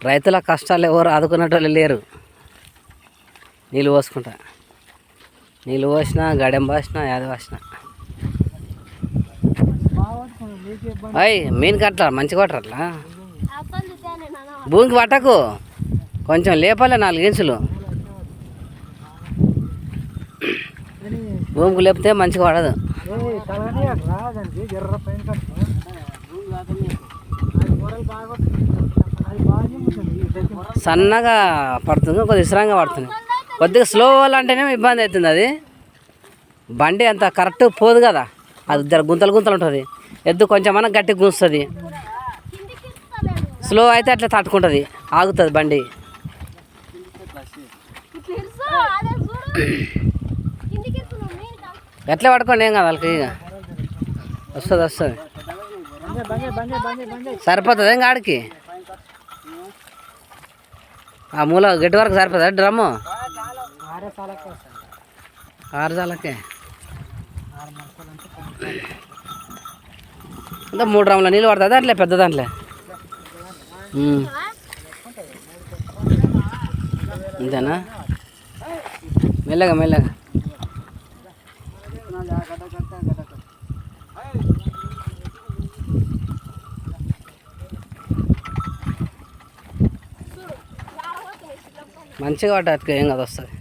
రైతుల కష్టాలు ఎవరు ఆదుకునేటోళ్ళు లేరు. నీళ్ళు పోసుకుంటా, నీళ్ళు పోసినా గడెం పోసినా యాది పోసినా అయ్యి మీన్ కట్టాల మంచిగా కొట్టరట్లా. భూమికి పట్టకు, కొంచెం లేపాలి 4 ఇంచులు. భూమికి లేపితే మంచిగా పడదు. సన్నగా పడుతుంది, కొద్దిగా విశ్రాంగా పడుతుంది. కొద్దిగా స్లో అంటేనే ఇబ్బంది అవుతుంది. అది బండి అంత కరెక్ట్ పోదు కదా, అది గుంతలు గుంతలు ఉంటుంది. ఎద్దు కొంచెమన్నా గట్టిగా గుంస్తుంది. స్లో అయితే అట్లా తట్టుకుంటుంది, ఆగుతుంది బండి. ఎట్లా పడుకోండి ఏం కాదు వాళ్ళకి. ఇక వస్తుంది సరిపోతుంది ఏం ఆడికి. ఆ మూల గట్టి వరకు సరిపోతుంది డ్రమ్ము 6 జాలకే. అంటే 3 డ్రమ్ల నీళ్ళు పడుతుంది అట్లే పెద్ద దాంట్లో. అంతేనా? మెల్లగా మెల్లగా. మంచిగా పట్టు, ఏం కాదు వస్తుంది.